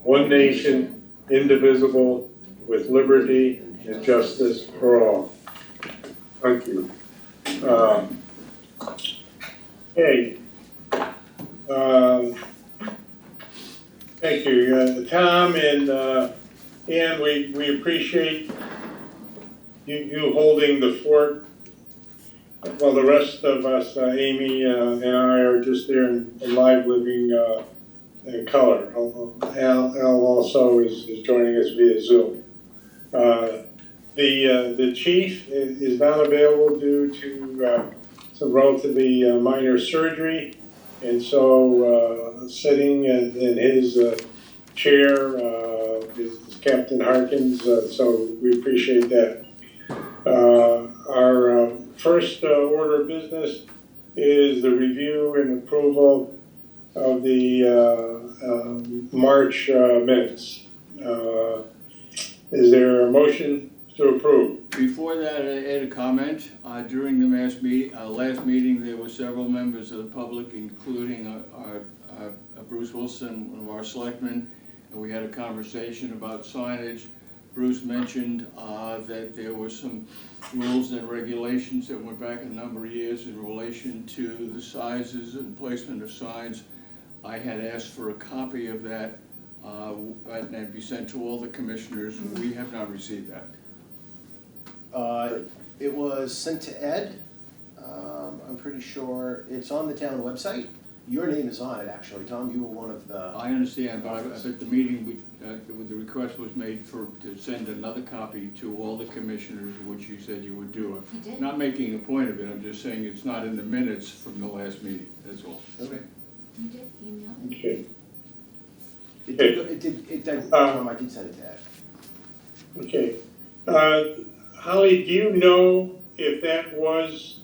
one nation, indivisible, with liberty and justice for all. Thank you. Hey, thank you, Tom and Ann. We appreciate you holding the fort. While the rest of us, Amy and I, are just there in live living in color. Al also is joining us via Zoom. The chief is not available due to some relatively minor surgery, and so sitting in his chair is Captain Harkins. So we appreciate that. Our first order of business is the review and approval of the March minutes. Is there a motion to approve? Before that, I had a comment. During the last meeting, there were several members of the public, including Bruce Wilson, one of our selectmen, and we had a conversation about signage. Bruce mentioned that there were some rules and regulations that went back a number of years in relation to the sizes and placement of signs. I had asked for a copy of that and be sent to all the commissioners. We have not received that. It was sent to Ed. I'm pretty sure it's on the town website. Your name is on it, actually, Tom. You were one of the... I understand, but at the meeting, the request was made to send another copy to all the commissioners, which you said you would do. You did? Not making a point of it, I'm just saying it's not in the minutes from the last meeting, that's all. Okay. You did email it? Okay. Tom, I did send it to Ed. Okay. Holly, do you know if that was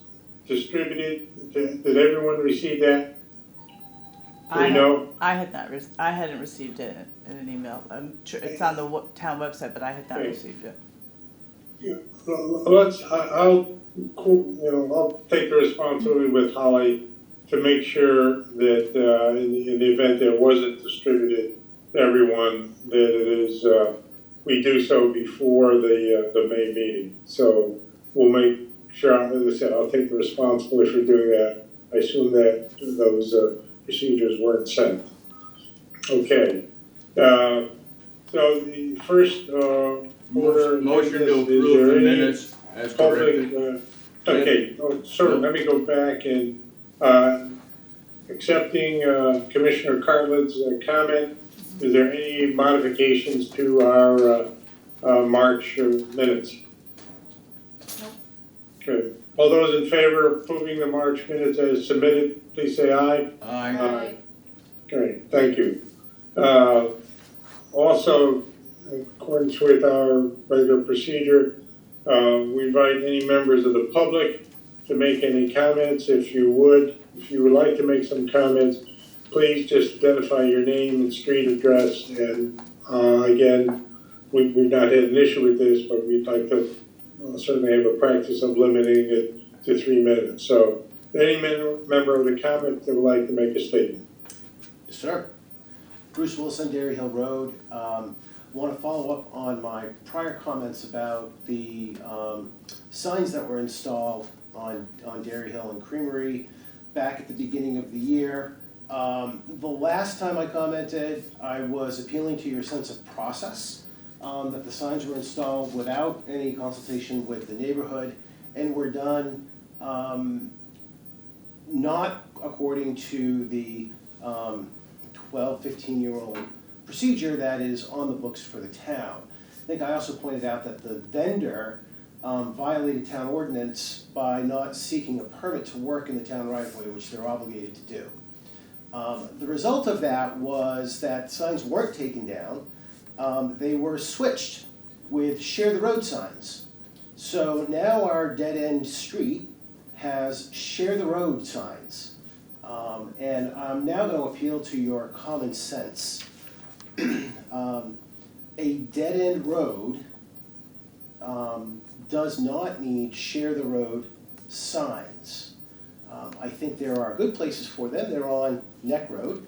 distributed? Did everyone receive that? Do we know? I hadn't received it in an email. I'm sure it's on the town website, but I had not received it. Yeah, I'll take the responsibility with Holly to make sure that in the event that it wasn't distributed to everyone, that it is, we do so before the May meeting. So we'll make sure, as I said, I'll take the responsibility for doing that. I assume that those procedures weren't sent. Okay. So the first order motion to approve the minutes as corrected. Okay, sir, let me go back and accepting Commissioner Cartlett's comment. Is there any modifications to our March minutes? No. Good. All those in favor of approving the March minutes as submitted, please say aye. Aye. Great, thank you. Also, in accordance with our regular procedure, we invite any members of the public to make any comments. If you would like to make some comments, please just identify your name and street address. And again, we've not had an issue with this, but we'd like to certainly have a practice of limiting it to 3 minutes. So any member of the comment that would like to make a statement. Yes, sir. Bruce Wilson, Dairy Hill Road. Want to follow up on my prior comments about the signs that were installed on Dairy Hill and Creamery back at the beginning of the year. The last time I commented, I was appealing to your sense of process, that the signs were installed without any consultation with the neighborhood and were done not according to the 15-year-old procedure that is on the books for the town. I think I also pointed out that the vendor violated town ordinance by not seeking a permit to work in the town right of way, which they're obligated to do. The result of that was that signs weren't taken down. They were switched with share the road signs. So now our dead-end street has share the road signs. And I'm now going to appeal to your common sense. A dead-end road does not need share the road signs. I think there are good places for them. They're on Neck Road,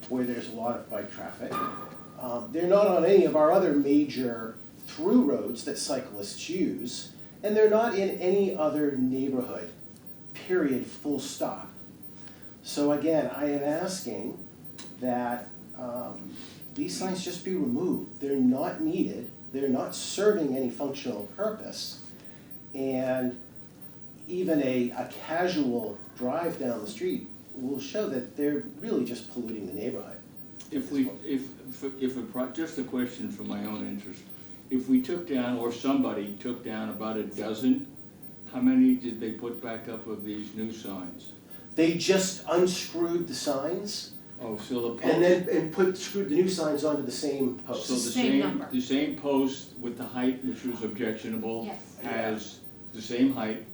where there's a lot of bike traffic. They're not on any of our other major through roads that cyclists use, and they're not in any other neighborhood, period, full stop. So again, I am asking that these signs just be removed. They're not needed, they're not serving any functional purpose, and even a casual drive down the street will show that they're really just polluting the neighborhood. Just a question for my own interest. If we took down, or somebody took down about a dozen, how many did they put back up of these new signs? They just unscrewed the signs Oh, so the and post, then screwed the new signs onto the same so post. the Same number. the same post with the height, which was objectionable, Yes. has the same height.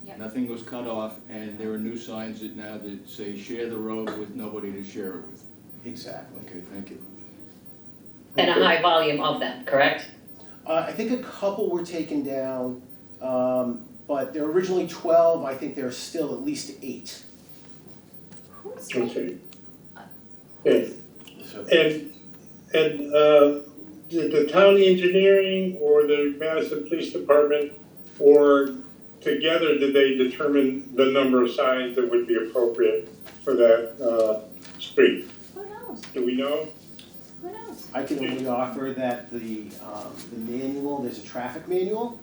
Yep. Nothing was cut off, and there are new signs that now that say share the road with nobody to share it with. Exactly. Okay, thank you. And a high volume of them, correct? I think a couple were taken down, but there were originally 12, I think there are still at least 8. Who's Okay. making, And, and did the town engineering or the Madison Police Department, or together, did they determine the number of signs that would be appropriate for that street? who knows, Do we know? who knows? I can only offer that the manual, there's a traffic manual,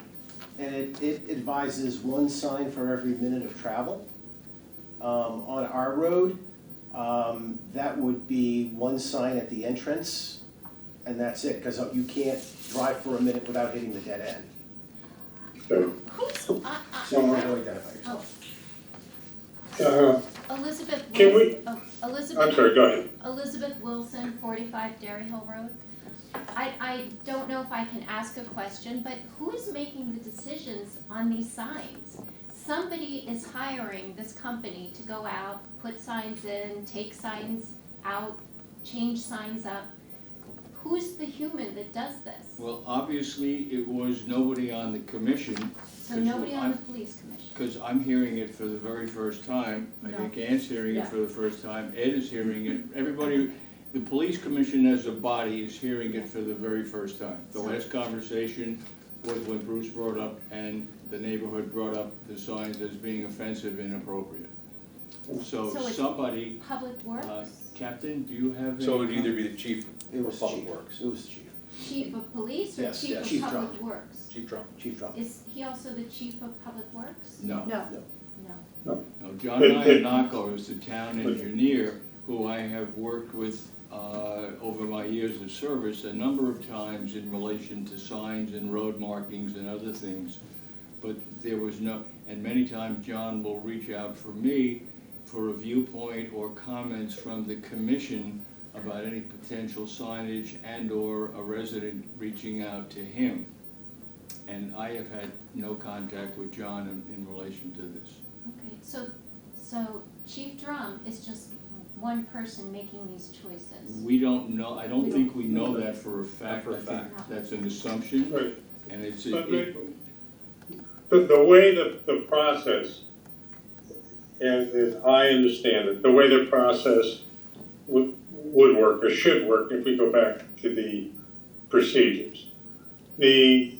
and it advises one sign for every minute of travel. On our road, that would be one sign at the entrance, and that's it, because you can't drive for a minute without hitting the dead end. Okay. Who's, So you want to identify yourself. Elizabeth Can Wilson, I'm Elizabeth, sorry, go ahead. Elizabeth Wilson, 45 Dairy Hill Road. I don't know if I can ask a question, but who's making the decisions on these signs? Somebody is hiring this company to go out, put signs in, take signs out, change signs up. Who's the human that does this? Well, obviously, it was nobody on the commission, So nobody on the police commission. because I'm hearing it for the very first time. I No. think Ann's hearing it Yeah. for the first time, Ed is hearing it, everybody, the police commission as a body is hearing it for the very first time. The last conversation was when Bruce brought up, and the neighborhood brought up the signs as being offensive and inappropriate. So So it's somebody, Public Works, Captain, do you have any? So it would either be the chief It or was public chief. works, It was chief, Chief of Police or Yes, Chief yes. of Chief Public Drum. Works? chief drum. chief drum. Is he also the Chief of Public Works? No. No. No. No, John Iannacco is the town engineer who I have worked with over my years of service a number of times in relation to signs and road markings and other things. But there was no, and many times John will reach out for me for a viewpoint or comments from the commission about any potential signage and/or a resident reaching out to him. And I have had no contact with John in relation to this. Okay, so Chief Drum is just one person making these choices? We don't know, I don't We think we know that for a fact. for a I think fact. that's an assumption, Right. and it's, But the way the process, as I understand it, the way the process would work or should work if we go back to the procedures. The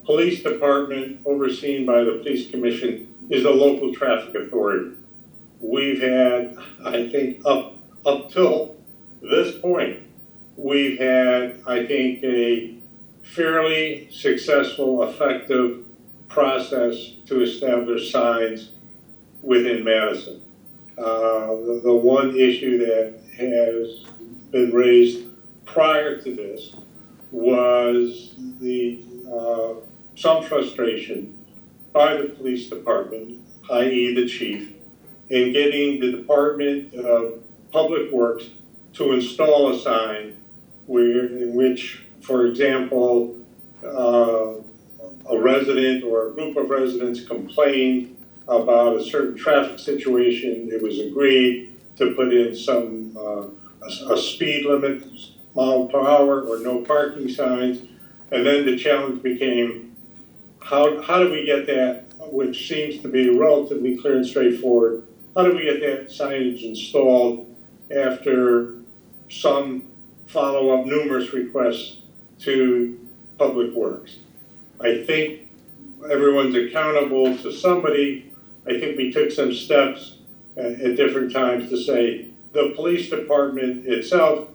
police department overseen by the police commission is the local traffic authority. We've had, I think, up till this point, we've had, I think, a fairly successful, effective process to establish signs within Madison. The one issue that has been raised prior to this was the some frustration by the police department, i.e. the chief, in getting the Department of Public Works to install a sign in which, for example, a resident or a group of residents complained about a certain traffic situation. It was agreed to put in some a speed limit, mile per hour, or no parking signs. And then the challenge became, how do we get that, which seems to be relatively clear and straightforward, how do we get that signage installed after some follow up numerous requests to Public Works. I think everyone's accountable to somebody. I think we took some steps at different times to say the police department itself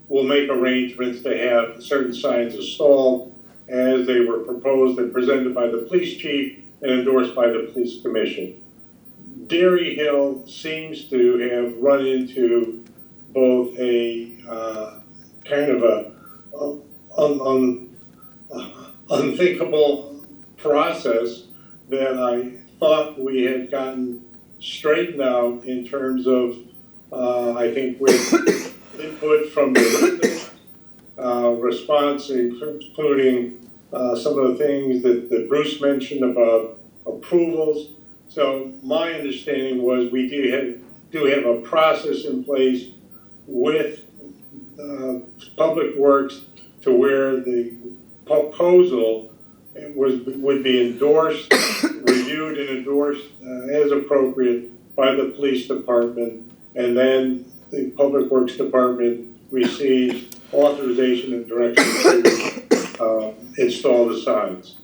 will make arrangements to have certain signs installed as they were proposed and presented by the police chief and endorsed by the police commission. Dairy Hill seems to have run into both a kind of a unthinkable process that I thought we had gotten straightened out in terms of, I think with input from the residents, response, including some of the things that Bruce mentioned about approvals. So my understanding was we do have a process in place with Public Works to where the proposal would be endorsed, reviewed and endorsed as appropriate by the police department, and then the Public Works Department receives authorization and direction to install the signs.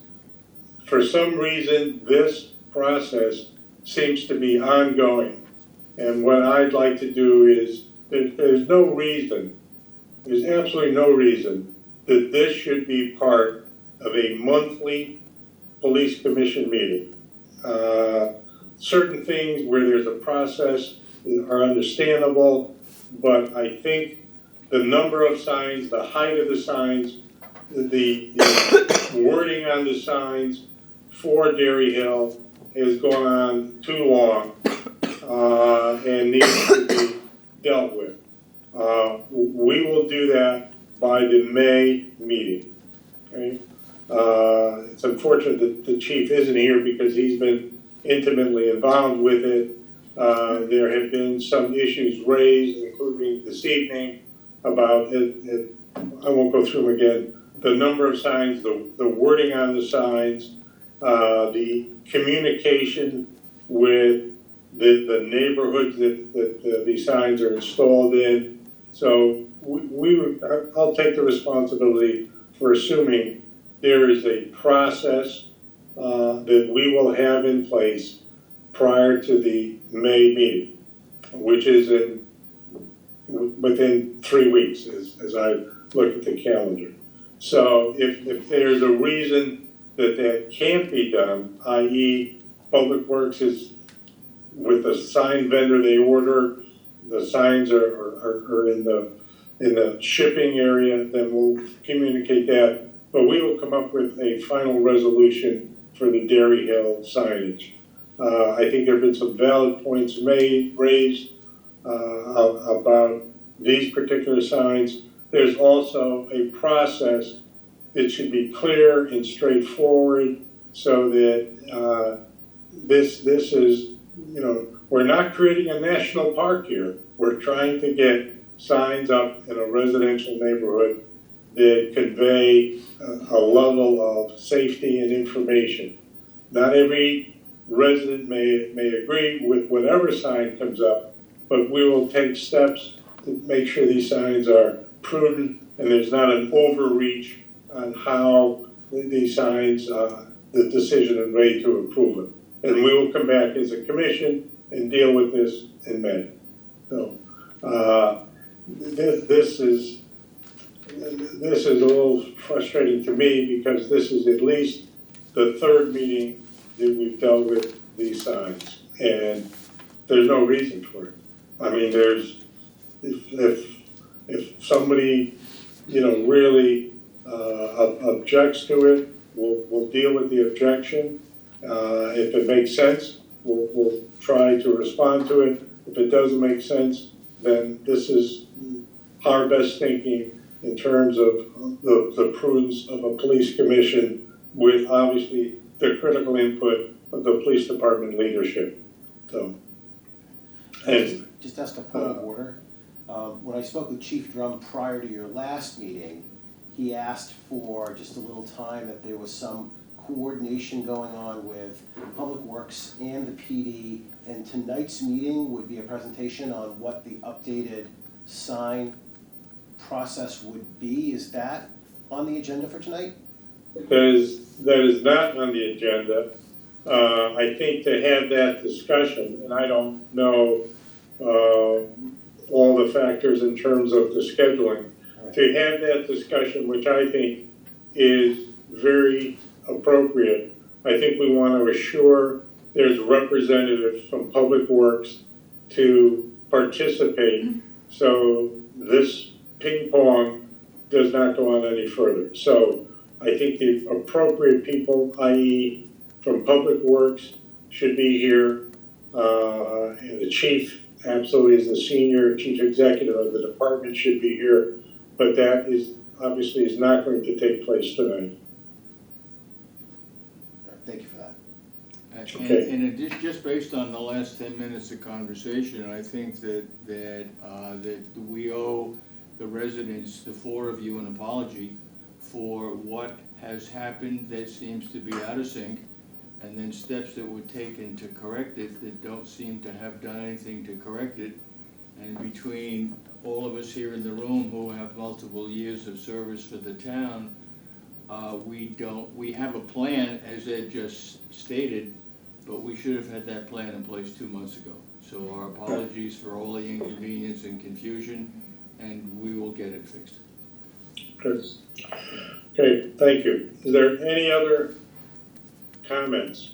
For some reason, this process seems to be ongoing, and what I'd like to do is, there's absolutely no reason that this should be part of a monthly police commission meeting. Certain things where there's a process are understandable, but I think the number of signs, the height of the signs, the wording on the signs for Dairy Hill has gone on too long and needs to be dealt with. We will do that by the May meeting. Okay? It's unfortunate that the chief isn't here because he's been intimately involved with it. There have been some issues raised, including this evening, about it. I won't go through them again. The number of signs, the wording on the signs, the communication with the neighborhoods that these signs are installed in. So I'll take the responsibility for assuming there is a process that we will have in place prior to the May meeting, which is within 3 weeks as I look at the calendar. So if there's a reason that can't be done, i.e. Public Works is with the sign vendor they order, the signs are in the shipping area, then we'll communicate that. But we will come up with a final resolution for the Dairy Hill signage. I think there have been some valid points raised about these particular signs. There's also a process that should be clear and straightforward so that this is, we're not creating a national park here. We're trying to get signs up in a residential neighborhood that convey a level of safety and information. Not every resident may agree with whatever sign comes up, but we will take steps to make sure these signs are prudent and there's not an overreach on how these signs, the decision is made to approve it. And we will come back as a commission and deal with this in May. So this is a little frustrating to me because this is at least the third meeting that we've dealt with these signs, and there's no reason for it. I mean, if somebody really objects to it, we'll deal with the objection. If it makes sense, we'll try to respond to it. If it doesn't make sense, then this is our best thinking in terms of the prudence of a police commission with obviously the critical input of the police department leadership. So, and just ask a point of order. When I spoke with Chief Drum prior to your last meeting, he asked for just a little time, that there was some coordination going on with Public Works and the PD, and tonight's meeting would be a presentation on what the updated sign process would be. Is that on the agenda for tonight? That is not on the agenda. I think to have that discussion, and I don't know all the factors in terms of the scheduling, to have that discussion, which I think is very appropriate. I think we want to assure there's representatives from Public Works to participate, so this ping pong does not go on any further. So I think the appropriate people, i.e. from Public Works, should be here. And the chief, absolutely, is the senior chief executive of the department, should be here. But that is, obviously, is not going to take place tonight. Thank you for that. Okay. In addition, just based on the last 10 minutes of conversation, I think that we owe the residents, the four of you, an apology for what has happened that seems to be out of sync, and then steps that were taken to correct it that don't seem to have done anything to correct it. And between all of us here in the room who have multiple years of service for the town, we have a plan, as Ed just stated, but we should have had that plan in place 2 months ago. So our apologies for all the inconvenience and confusion, and we will get it fixed. Good. Okay, thank you. Is there any other comments,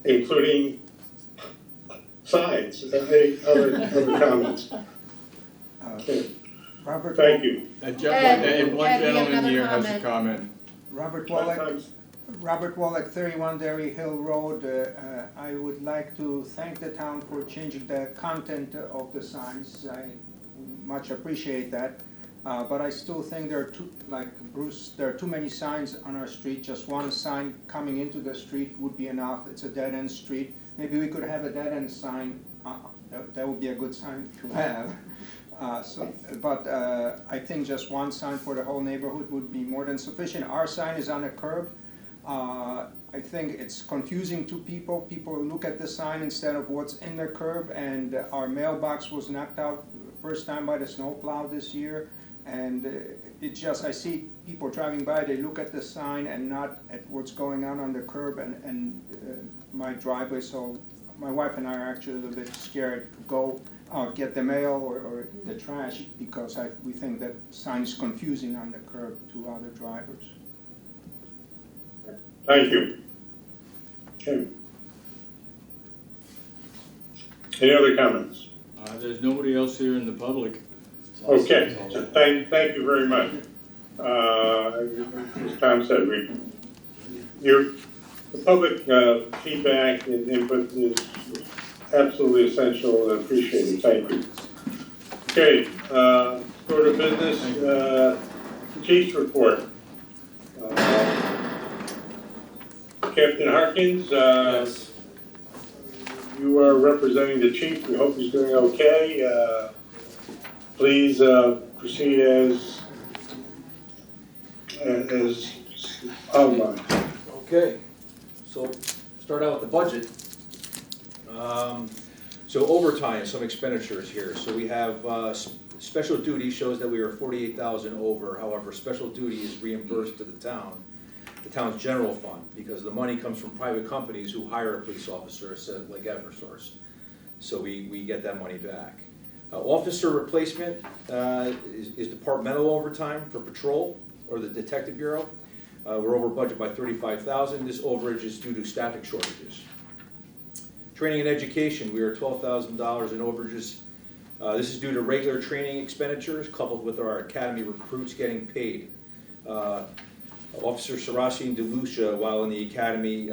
including signs? Any other comments? Okay, Robert, thank you. And Ed, we have one gentleman another here has a comment. comment. Robert Wallach, 31 Derry Hill Road. I would like to thank the town for changing the content of the signs. I much appreciate that. But I still think there are there are too many signs on our street. Just one sign coming into the street would be enough. It's a dead-end street. Maybe we could have a dead-end sign. That would be a good sign to have. I think just one sign for the whole neighborhood would be more than sufficient. Our sign is on a curb. I think it's confusing to people. People look at the sign instead of what's in the curb, and our mailbox was knocked out first time by the snowplow this year. And it just, I see people driving by, they look at the sign and not at what's going on the curb and my driveway. So my wife and I are actually a little bit scared to go get the mail or the trash because we think that sign is confusing on the curb to other drivers. Thank you. Okay. Any other comments? There's nobody else here in the public. Okay, thank you very much. As Tom said, the public feedback and input is absolutely essential and appreciated. Thank you. Okay, go to business. Chief's report. Captain Harkins, Yes. you are representing the chief. We hope he's doing okay. Please proceed as outlined. Okay, so start out with the budget. So overtime, some expenditures here. So we have special duty shows that we are 48,000 over. However, special duty is reimbursed to the town's general fund, because the money comes from private companies who hire a police officer, like Eversource. So we get that money back. Officer replacement is departmental overtime for patrol or the detective bureau. We're over budget by 35,000. This overage is due to staffing shortages. Training and education, we are $12,000 in overages. This is due to regular training expenditures coupled with our academy recruits getting paid. Officer Sarasi and DeLucia, while in the academy,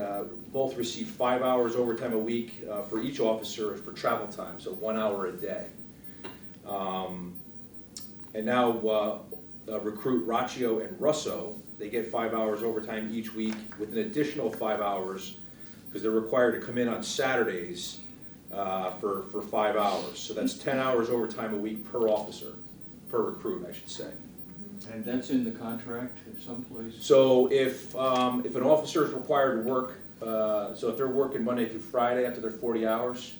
both receive 5 hours overtime a week for each officer for travel time, so 1 hour a day. And now recruit Raccio and Russo, they get 5 hours overtime each week with an additional 5 hours because they're required to come in on Saturdays for 5 hours. So that's 10 hours overtime a week per officer, per recruit, I should say. And that's in the contract someplace? So if an officer is required to work, so if they're working Monday through Friday after their 40 hours,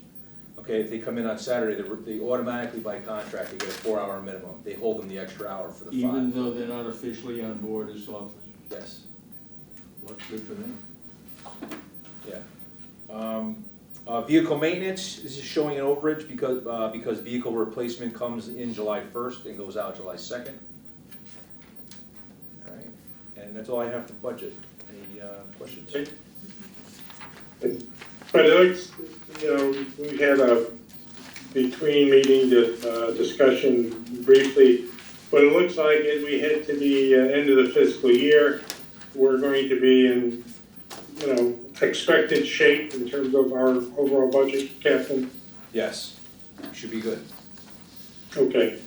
Okay, if they come in on Saturday, they automatically, by contract, they get a 4-hour minimum. They hold them the extra hour for the 5. Even though they're not officially on board as officers? Yes, Looks good for them. yeah. Vehicle maintenance, this is showing an overage because vehicle replacement comes in July 1st and goes out July 2nd. All right, and that's all I have to budget. Any questions? But it looks, we had a between meeting discussion briefly, but it looks like as we head to the end of the fiscal year, we're going to be in, expected shape in terms of our overall budget, Captain. Yes, should be good. Okay,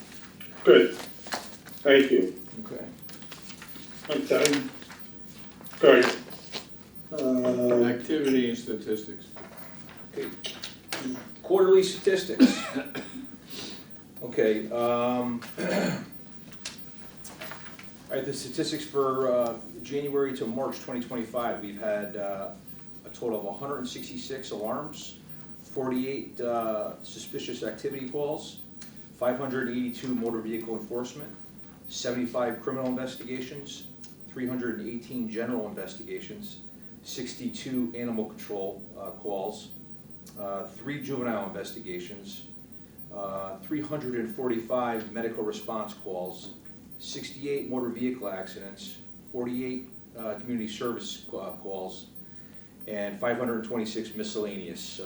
good. Thank you. Okay. I'm done. Go ahead. Activity and statistics. Okay. Quarterly statistics. Okay, all right, the statistics for January to March 2025, we've had a total of 166 alarms, 48 suspicious activity calls, 582 motor vehicle enforcement, 75 criminal investigations, 318 general investigations, 62 animal control calls, 3 juvenile investigations, 345 medical response calls, 68 motor vehicle accidents, 48 community service calls, and 526 miscellaneous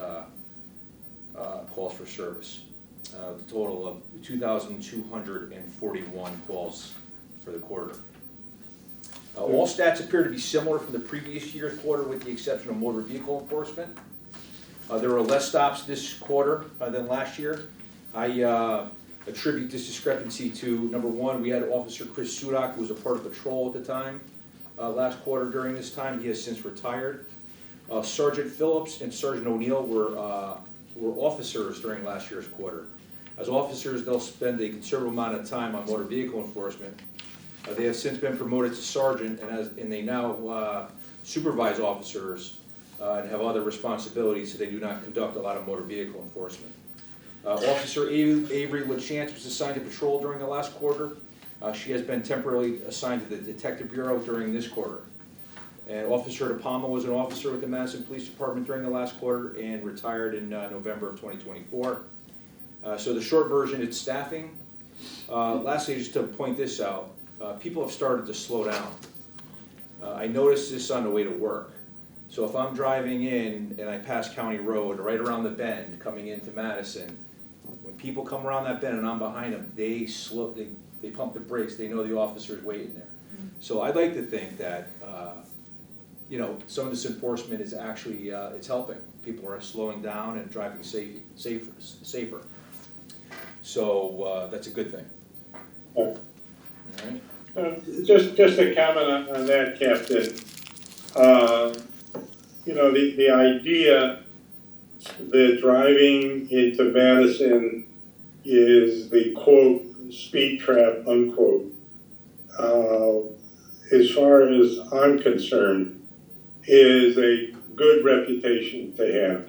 calls for service. The total of 2,241 calls for the quarter. All stats appear to be similar from the previous year's quarter with the exception of motor vehicle enforcement. There were less stops this quarter than last year. I attribute this discrepancy to, number one, we had Officer Chris Sudak, who was a part of patrol at the time, last quarter during this time. He has since retired. Sergeant Phillips and Sergeant O'Neill were officers during last year's quarter. As officers, they'll spend a considerable amount of time on motor vehicle enforcement. They have since been promoted to sergeant, and they now supervise officers and have other responsibilities, so they do not conduct a lot of motor vehicle enforcement. Officer Avery LaChance was assigned to patrol during the last quarter. She has been temporarily assigned to the Detective Bureau during this quarter. And Officer De Palma was an officer with the Madison Police Department during the last quarter and retired in November of 2024. So the short version, it's staffing. Lastly, just to point this out, people have started to slow down. I noticed this on the way to work. So if I'm driving in and I pass County Road right around the bend coming into Madison, when people come around that bend and I'm behind them, they pump the brakes. They know the officer's waiting there. So I'd like to think that some of this enforcement is actually it's helping. People are slowing down and driving safer. So that's a good thing. All right. Just a comment on that, Captain. The idea that driving into Madison is the quote speed trap unquote. As far as I'm concerned, is a good reputation to have.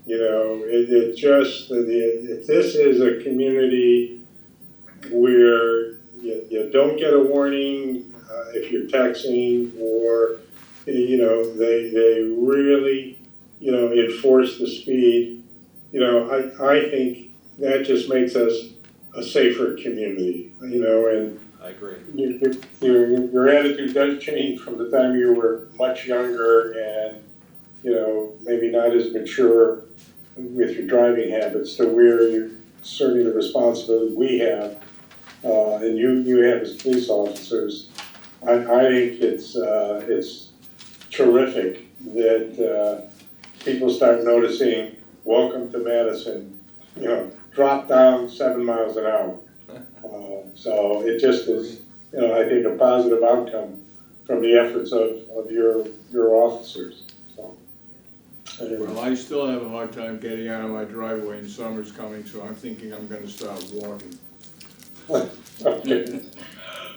If this is a community where you don't get a warning if you're texting, or they really enforce the speed, I think that just makes us a safer community. And I agree. Your attitude does change from the time you were much younger and maybe not as mature with your driving habits to where you're serving the responsibility we have, and you have as police officers. I think it's terrific that people start noticing, welcome to Madison, drop down 7 miles an hour. So it just is, I think, a positive outcome from the efforts of your officers. So, anyway. Well, I still have a hard time getting out of my driveway, and summer's coming, so I'm thinking I'm gonna start walking.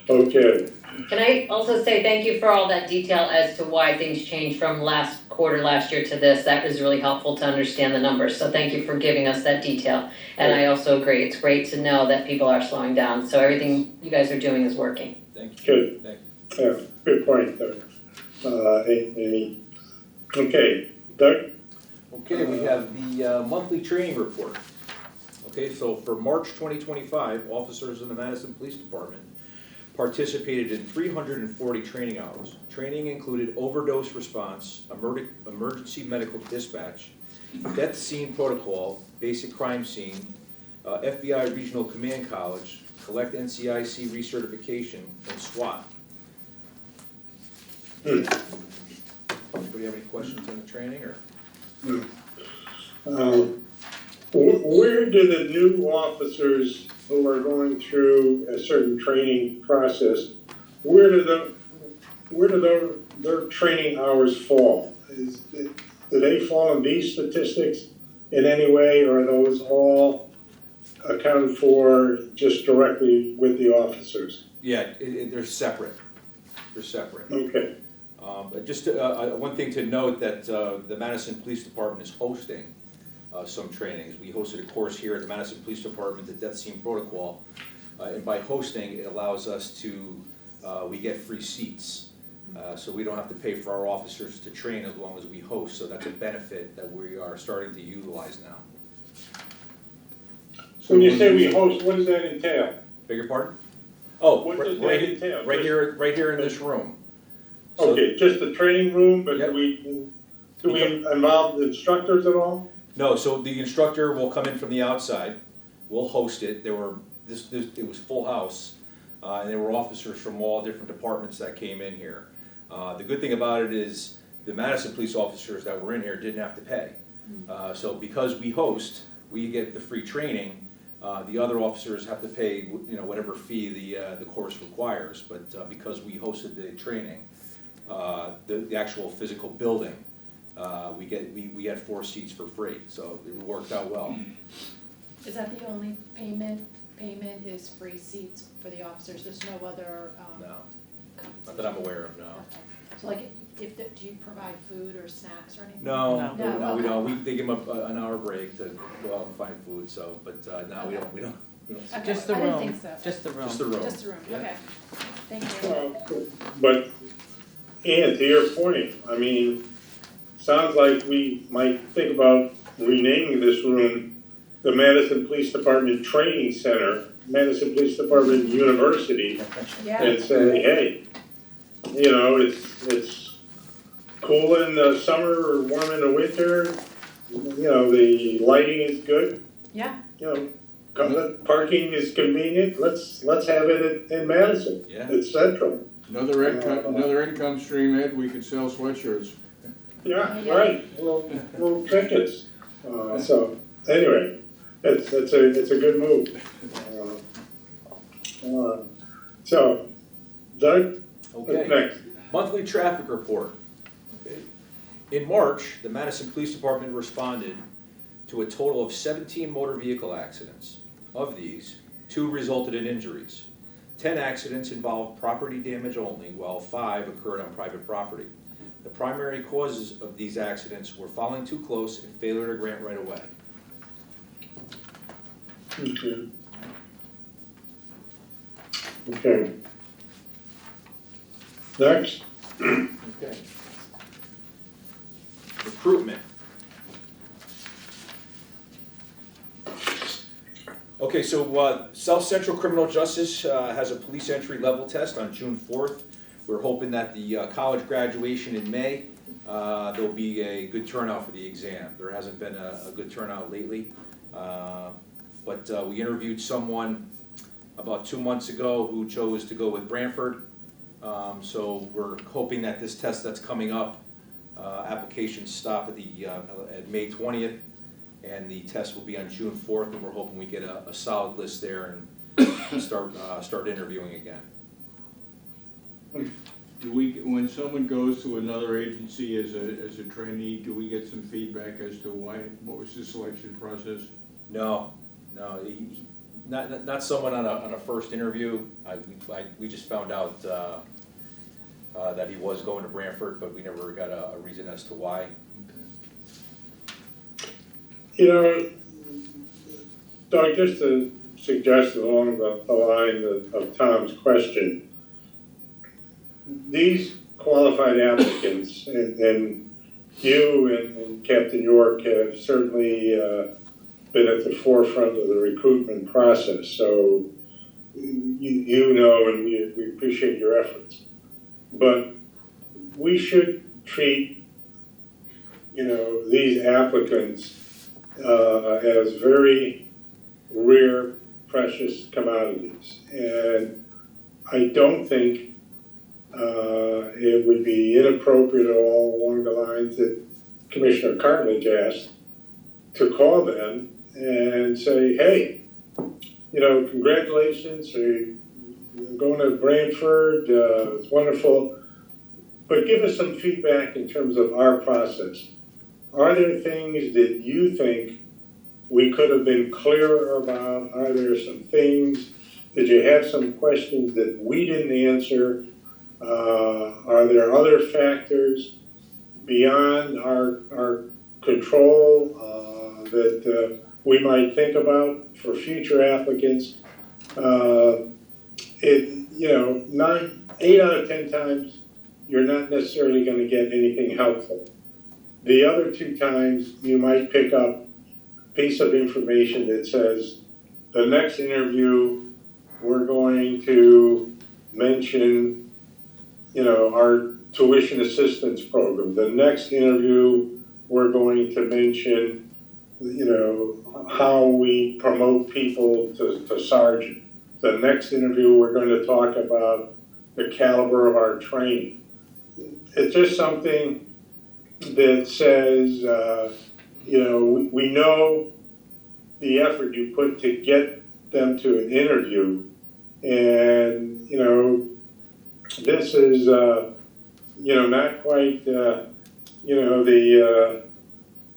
Okay. Can I also say thank you for all that detail as to why things changed from last quarter, last year to this? That was really helpful to understand the numbers, so thank you for giving us that detail. And I also agree, it's great to know that people are slowing down, so everything you guys are doing is working. Thank you. Good. Thank you. Yeah, good point there. Amy. Okay, Doug? Okay, we have the monthly training report. Okay, so for March 2025, officers in the Madison Police Department participated in 340 training hours. Training included overdose response, emergency medical dispatch, death scene protocol, basic crime scene, FBI Regional Command College, collect NCIC recertification, and SWAT. Anybody have any questions on the training, or? Where do the new officers who are going through a certain training process, where do their training hours fall? Do they fall in these statistics in any way, or are those all accounted for just directly with the officers? Yeah, they're separate. They're separate. Okay. Just one thing to note that the Madison Police Department is hosting some trainings. We hosted a course here at the Madison Police Department, the death scene protocol, and by hosting, it allows us to, we get free seats. So we don't have to pay for our officers to train as long as we host, so that's a benefit that we are starting to utilize now. So when you say we host, what does that entail? Beg your pardon? Oh, What does that right entail? here in this room. So- Okay, just the training room, but Yep. do we involve the instructors at all? No, so the instructor will come in from the outside, we'll host it, it was full house, and there were officers from all different departments that came in here. The good thing about it is, the Madison police officers that were in here didn't have to pay. So because we host, we get the free training, the other officers have to pay, whatever fee the course requires, but because we hosted the training, the actual physical building, we had 4 seats for free, so it worked out well. Is that the only payment? Payment is free seats for the officers, there's no other No, compensation? not that I'm aware of, no. Okay. So like, do you provide food or snacks or anything? No, No, we okay. don't, they give them an hour break to go out and find food, so, but no, we don't. Okay, Just the I didn't room, think so. just the room. Just the room. Just the room, Yeah. okay. Thank you. But, and to your point, I mean, sounds like we might think about renaming this room the Madison Police Department Training Center, Madison Police Department University, Yeah, and say, hey, it's cool in the summer or warm in the winter, the lighting is good, yeah, parking is convenient, let's have it in Madison. Yeah. It's central. Another income stream, Ed, we could sell sweatshirts. Yeah, right, little trinkets. So, anyway, it's a good move. So, Doug, what's Okay, next? monthly traffic report. Okay. In March, the Madison Police Department responded to a total of 17 motor vehicle accidents. Of these, 2 resulted in injuries. 10 accidents involved property damage only, while 5 occurred on private property. The primary causes of these accidents were falling too close and failure to grant right away. Okay. Next. Okay. Recruitment. Okay, so South Central Criminal Justice has a police entry level test on June 4th. We're hoping that the college graduation in May, there'll be a good turnout for the exam. There hasn't been a good turnout lately. But we interviewed someone about 2 months ago who chose to go with Branford. So we're hoping that this test that's coming up, applications stop at May 20th, and the test will be on June 4th, and we're hoping we get a solid list there and start interviewing again. When someone goes to another agency as a trainee, do we get some feedback as to what was the selection process? No, Not someone on a first interview. We just found out that he was going to Branford, but we never got a reason as to why. You know, Doug, just to suggest along the line of Tom's question, these qualified applicants, and you and Captain York have certainly been at the forefront of the recruitment process, so you know, and we appreciate your efforts. But we should treat, you know, these applicants as very rare, precious commodities. And I don't think it would be inappropriate at all along the lines that Commissioner Cartledge asked to call them and say, hey, you know, congratulations, you're going to Branford, it's wonderful, but give us some feedback in terms of our process. Are there things that you think we could have been clearer about? Are there some things, did you have some questions that we didn't answer? Are there other factors beyond our control that we might think about for future applicants? You know, 8 out of 10 times, you're not necessarily going to get anything helpful. The other 2 times, you might pick up a piece of information that says, the next interview, we're going to mention, you know, our tuition assistance program. The next interview, we're going to mention, you know, how we promote people to sergeant. The next interview, we're going to talk about the caliber of our training. It's just something that says, you know, we know the effort you put to get them to an interview, and, you know, this is, you know, not quite, you know, the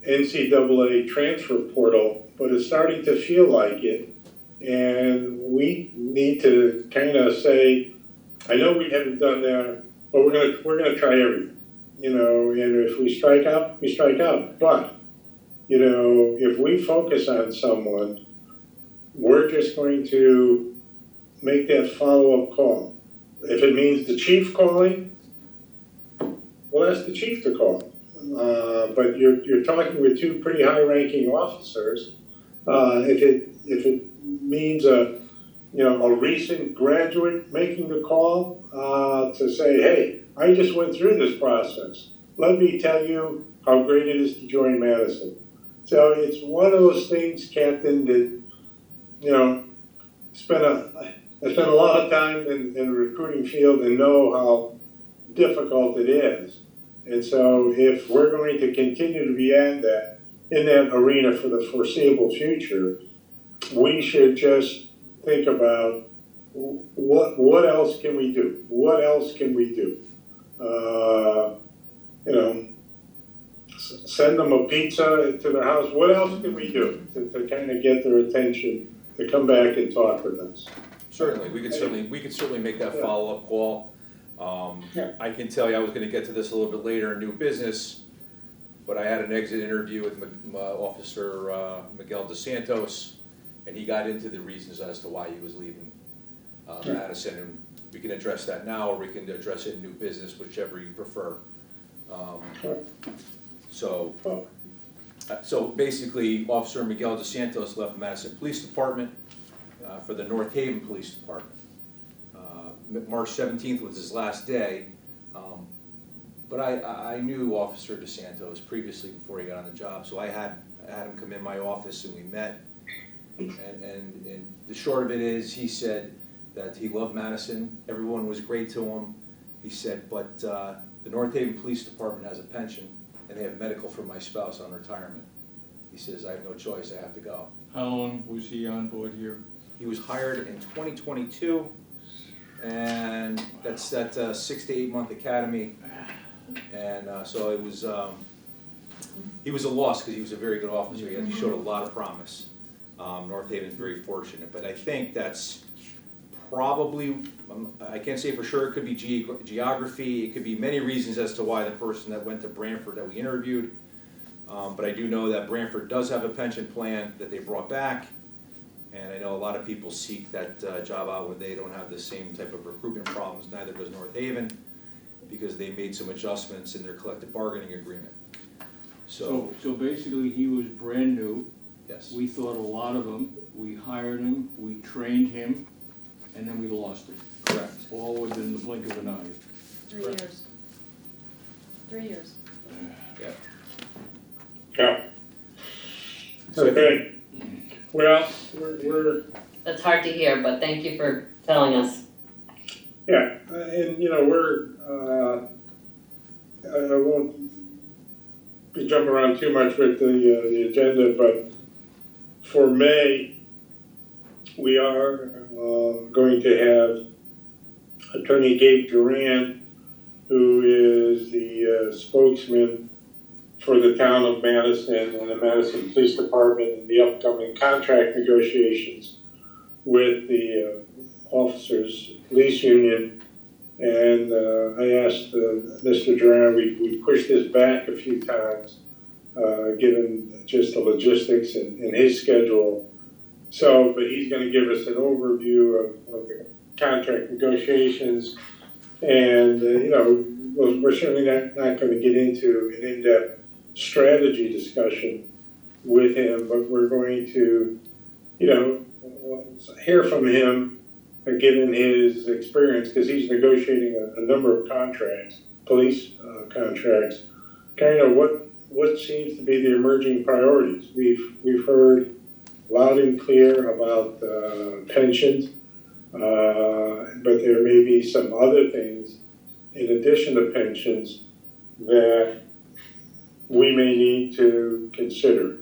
NCAA transfer portal, but it's starting to feel like it. And we need to kind of say, I know we haven't done that, but we're gonna try everything, you know. And if we strike out, we strike out. But, you know, if we focus on someone, we're just going to make that follow-up call. If it means the chief calling, we'll ask the chief to call. But you're talking with 2 pretty high-ranking officers. If it means a recent graduate making the call to say, hey, I just went through this process. Let me tell you how great it is to join Madison. So it's one of those things, Captain, that, you know, I spent a lot of time in the recruiting field and know how difficult it is. And so if we're going to continue to be in that arena for the foreseeable future, we should just think about what else can we do? What else can we do? You know, send them a pizza to their house. What else can we do to kind of get their attention to come back and talk with us? Certainly, we could certainly make that follow-up call. I can tell you, I was going to get to this a little bit later in new business, but I had an exit interview with Officer Miguel DeSantos, and he got into the reasons as to why he was leaving Madison, and we can address that now, or we can address it in new business, whichever you prefer. So basically, Officer Miguel DeSantos left the Madison Police Department for the North Haven Police Department. March 17th was his last day, but I knew Officer DeSantos previously before he got on the job, so I had him come in my office and we met. And the short of it is, he said that he loved Madison, everyone was great to him. He said, but the North Haven Police Department has a pension and they have medical for my spouse on retirement. He says, I have no choice, I have to go. How long was he on board here? He was hired in 2022, and that's that 6 to 8 month academy. And so it was, he was a loss because he was a very good officer. He showed a lot of promise. North Haven's very fortunate, but I think that's probably, I can't say for sure, it could be geography, it could be many reasons as to why the person that went to Branford that we interviewed. But I do know that Branford does have a pension plan that they brought back, and I know a lot of people seek that job out where they don't have the same type of recruitment problems, neither does North Haven, because they made some adjustments in their collective bargaining agreement. So, So basically, he was brand new. yes. We thought a lot of him. We hired him, we trained him, and then we lost him. Correct. All within the blink of an eye. 3 years. 3 years. Yeah. Yeah. Okay. Well, we're That's hard to hear, but thank you for telling us. yeah, and you know, I won't be jumping around too much with the agenda, but for May, we are going to have Attorney Gabe Duran, who is the spokesman for the town of Madison and the Madison Police Department in the upcoming contract negotiations with the officers' police union. And I asked Mr. Duran, we pushed this back a few times, given just the logistics and his schedule. So, but he's going to give us an overview of the contract negotiations. And, you know, we're certainly not going to get into an in-depth strategy discussion with him, but we're going to, you know, hear from him, given his experience, because he's negotiating a number of contracts, police contracts, kind of what seems to be the emerging priorities. We've heard loud and clear about pensions, but there may be some other things in addition to pensions that we may need to consider.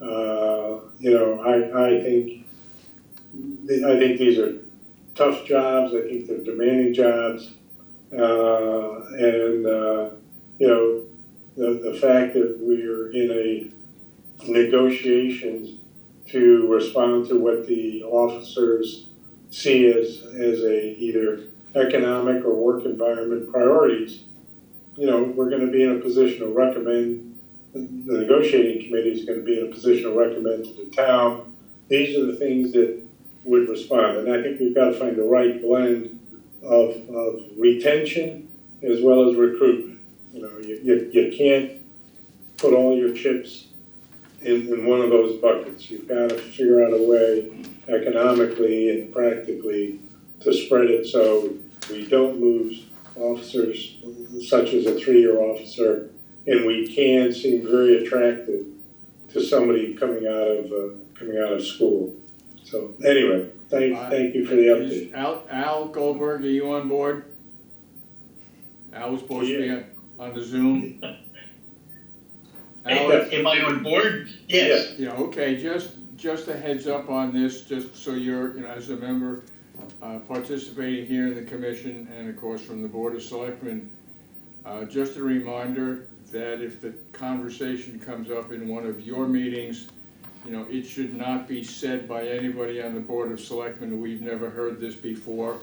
You know, I think these are tough jobs. I think they're demanding jobs, and you know, the fact that we're in a negotiations to respond to what the officers see as a either economic or work environment priorities. You know, we're going to be in a position to recommend, the negotiating committee is going to be in a position to recommend to the town, these are the things that would respond. And I think we've got to find the right blend of retention as well as recruitment. You know, you can't put all your chips in one of those buckets. You've got to figure out a way economically and practically to spread it so we don't lose officers such as a 3-year officer, and we can seem very attractive to somebody coming out of school. So anyway, thank you for the update. Al Goldberg, are you on board? Al was supposed to be on the Zoom. Al, Am I on board? Yes. yeah, okay, just a heads up on this, just so you're, you know, as a member participating here in the commission and of course from the Board of Selectmen, just a reminder that if the conversation comes up in one of your meetings, you know, it should not be said by anybody on the Board of Selectmen, we've never heard this before,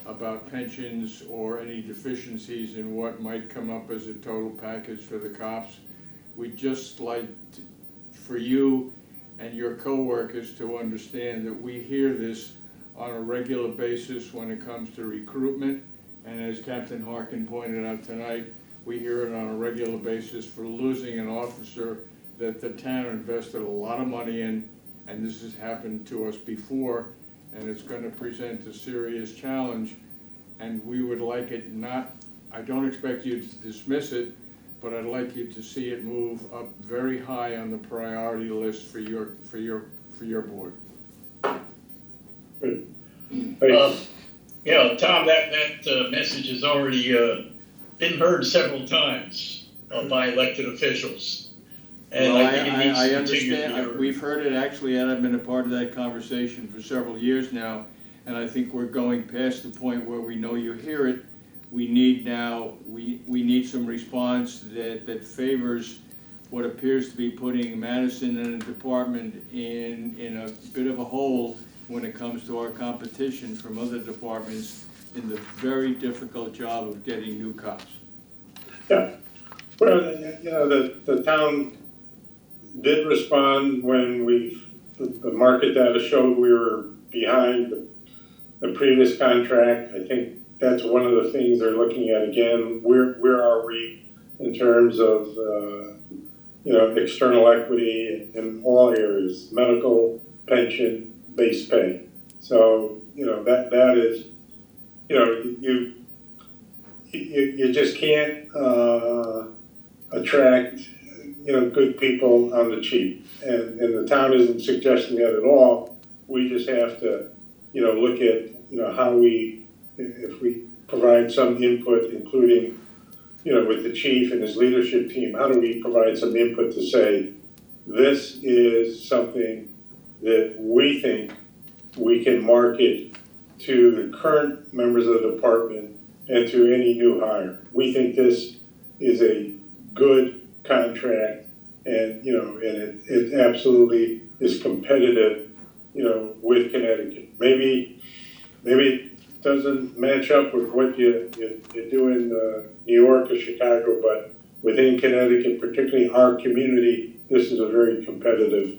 about pensions or any deficiencies in what might come up as a total package for the cops. We'd just like for you and your co-workers to understand that we hear this on a regular basis when it comes to recruitment, and as Captain Harkin pointed out tonight, we hear it on a regular basis for losing an officer that the town invested a lot of money in, and this has happened to us before, and it's going to present a serious challenge, and we would like it not, I don't expect you to dismiss it, but I'd like you to see it move up very high on the priority list for your board. Good. Yeah, Tom, that message has already been heard several times by elected officials. And Well, I think it needs I to continue to be understand, heard. we've heard it actually, and I've been a part of that conversation for several years now, and I think we're going past the point where we know you hear it. We need now, we need some response that favors what appears to be putting Madison and the department in a bit of a hole when it comes to our competition from other departments in the very difficult job of getting new cops. Yeah, well, you know, the town did respond when the market data showed we were behind the previous contract. I think that's one of the things they're looking at again. Where are we in terms of, you know, external equity in all areas, medical, pension, base pay. So, you know, that is, you know, you just can't attract, you know, good people on the cheap. And the town isn't suggesting that at all. We just have to, you know, look at, you know, how if we provide some input, including, you know, with the chief and his leadership team, how do we provide some input to say, this is something that we think we can market to the current members of the department and to any new hire. We think this is a good contract, and, you know, and it absolutely is competitive, you know, with Connecticut. Maybe it doesn't match up with what you do in New York or Chicago, but within Connecticut, particularly our community, this is a very competitive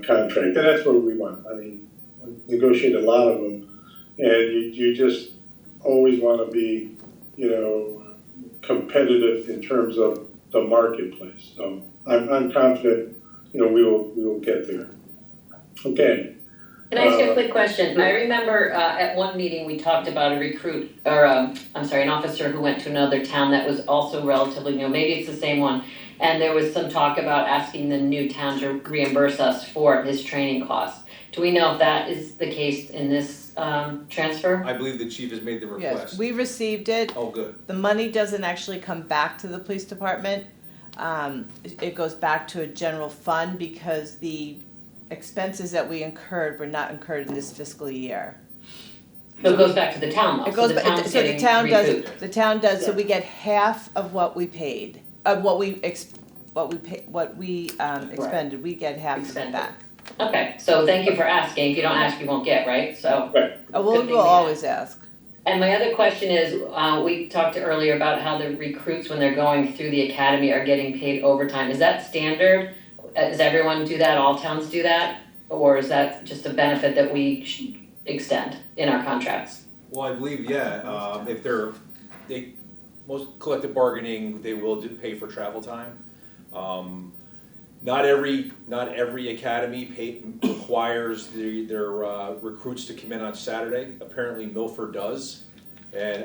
contract, and that's what we want. I mean, we negotiate a lot of them, and you just always want to be, you know, competitive in terms of the marketplace. So I'm confident, you know, we will get there. Okay. Can I ask you a quick question? I remember at one meeting, we talked about an officer who went to another town that was also relatively new, maybe it's the same one, and there was some talk about asking the new town to reimburse us for his training costs. Do we know if that is the case in this transfer? I believe the chief has made the request. Yes, we received it. Oh, good. The money doesn't actually come back to the police department. It goes back to a general fund because the expenses that we incurred were not incurred in this fiscal year. So it goes back to the town though, It goes so the back, town's so the getting town does, recouped. the town does, so we get half of what we paid, what we expended, we get half of it Expended. back. Okay, so thank you for asking. If you don't ask, you won't get, right? So. We'll Good thing we always ask. And my other question is, we talked earlier about how the recruits, when they're going through the academy, are getting paid overtime. Is that standard? Does everyone do that? All towns do that? Or is that just a benefit that we should extend in our contracts? Well, I believe, yeah, if most collective bargaining, they will pay for travel time. Not every academy requires their recruits to come in on Saturday. Apparently Milford does, and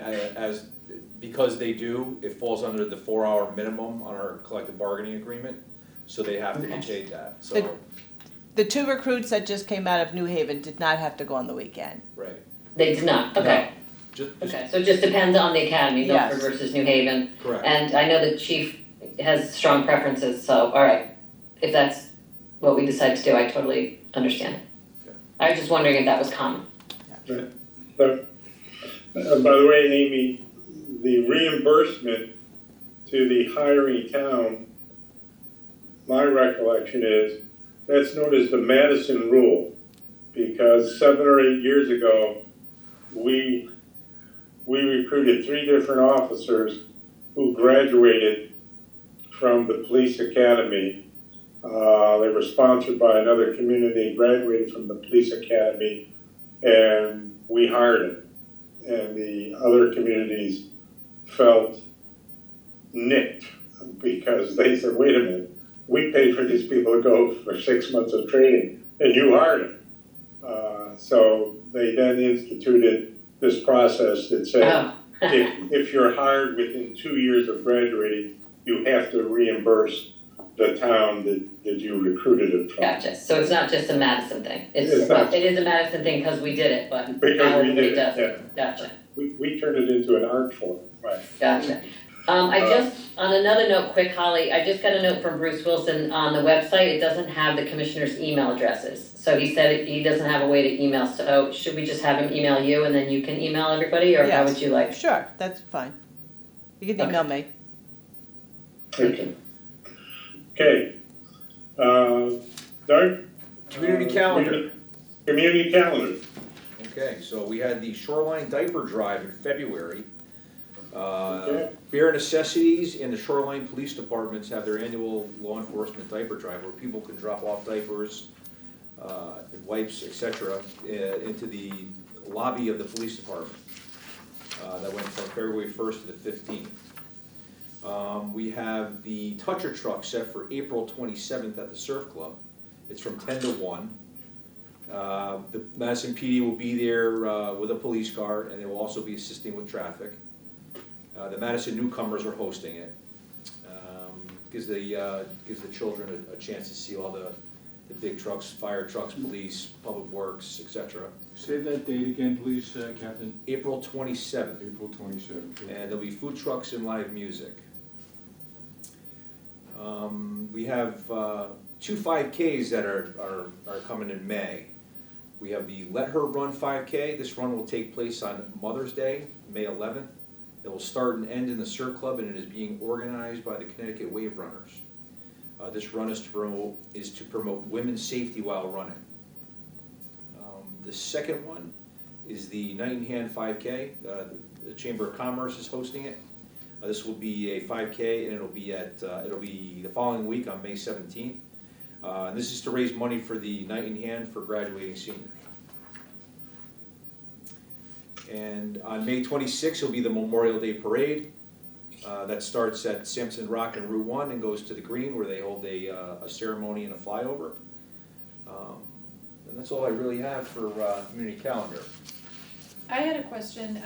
because they do, it falls under the 4-hour minimum on our collective bargaining agreement, so they have to be paid that. So The two recruits that just came out of New Haven did not have to go on the weekend. right. They did not, okay. Just Okay, so it just depends on the academy, Yes. Milford versus New Haven. correct. And I know the chief has strong preferences, so, all right. If that's what we decide to do, I totally understand. Yeah. I was just wondering if that was common. But, by the way, Amy, the reimbursement to the hiring town, my recollection is, that's known as the Madison rule, because 7 or 8 years ago, we recruited 3 different officers who graduated from the police academy. They were sponsored by another community, graduated from the police academy, and we hired them. And the other communities felt nicked because they said, wait a minute, we paid for these people to go for 6 months of training, and you hired them. So they then instituted this process that said, Oh. if you're hired within 2 years of graduating, you have to reimburse the town that you recruited it from. Gotcha, so it's not just a Madison thing. It's not. It is a Madison thing because we did it, but Because now we everybody did does it, it. yeah. Gotcha. We turned it into an art form, right? Gotcha. On another note, quick, Holly, I just got a note from Bruce Wilson on the website. It doesn't have the commissioner's email addresses. So he said he doesn't have a way to email, so should we just have him email you and then you can email everybody, or how Yes. would you like? Sure, that's fine. You can email me. Okay. Okay. Doug? Community calendar. Community calendar. Okay, so we had the Shoreline Diaper Drive in February. Okay. Bare Necessities and the Shoreline Police Departments have their annual law enforcement diaper drive where people can drop off diapers, wipes, etc., into the lobby of the police department. That went from February 1st to the 15th. We have the Toucher Truck set for April 27th at the Surf Club. It's from 10 to 1. The Madison PD will be there with a police car, and they will also be assisting with traffic. The Madison newcomers are hosting it. Gives the children a chance to see all the big trucks, fire trucks, police, public works, etc. Say that date again, please, Captain. April 27th. April 27th. And there'll be food trucks and live music. We have 2 5Ks that are coming in May. We have the Let Her Run 5K. This run will take place on Mother's Day, May 11th. It will start and end in the Surf Club, and it is being organized by the Connecticut Wave Runners. This run is to promote women's safety while running. The second one is the Night in Hand 5K. The Chamber of Commerce is hosting it. This will be a 5K, and it'll be the following week on May 17th. And this is to raise money for the Night in Hand for graduating seniors. And on May 26th will be the Memorial Day Parade. That starts at Sampson Rock and Route 1 and goes to the Green where they hold a ceremony and a flyover. And that's all I really have for community calendar. I had a question.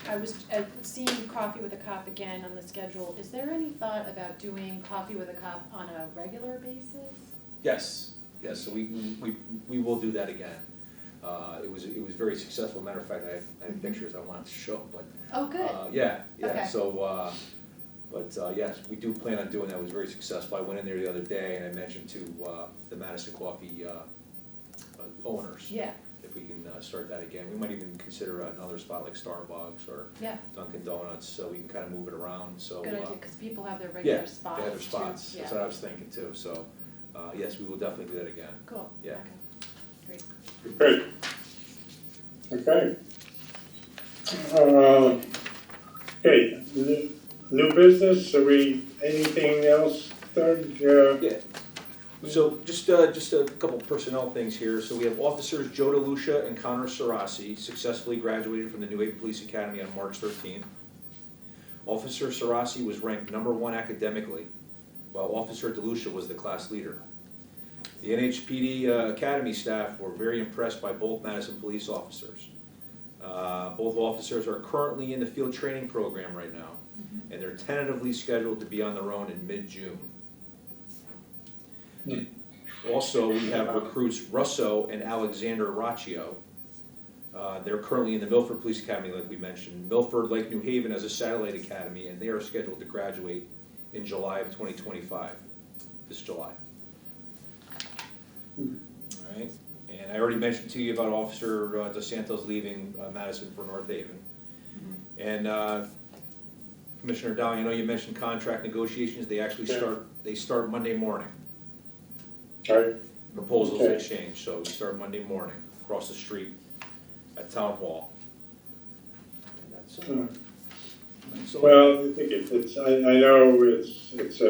I was seeing Coffee with a Cop again on the schedule. Is there any thought about doing Coffee with a Cop on a regular basis? Yes, so we will do that again. It was very successful. Matter of fact, I have pictures I wanted to show, but Oh, good. yeah. Okay. So, yes, we do plan on doing that. It was very successful. I went in there the other day and I mentioned to the Madison Coffee owners Yeah, if we can start that again. We might even consider another spot like Starbucks or yeah, Dunkin' Donuts, so we can kind of move it around. So good idea, because people have their regular spots. they have their spots. too. That's Yeah, what I was thinking too. So, yes, we will definitely do that again. cool. Yeah. Okay, great. Good. Okay. Okay, new business, anything else, Doug? Yeah. So just a couple personnel things here. So we have officers Joe DeLucia and Connor Sarasi successfully graduated from the New Haven Police Academy on March 13th. Officer Sarasi was ranked #1 academically, while Officer DeLucia was the class leader. The NHPD Academy staff were very impressed by both Madison police officers. Both officers are currently in the field training program right now, and they're tentatively scheduled to be on their own in mid-June. Also, we have recruits Russo and Alexander Raccio. They're currently in the Milford Police Academy, like we mentioned. Milford, like New Haven, has a satellite academy, and they are scheduled to graduate in July of 2025, this July. All right, and I already mentioned to you about Officer DeSantos leaving Madison for North Haven. And Commissioner Dow, I know you mentioned contract negotiations. They actually start Monday morning. All right. Proposals Okay. exchange, so we start Monday morning, across the street at Town Hall. And that's all. That's all. Well, I think I know it's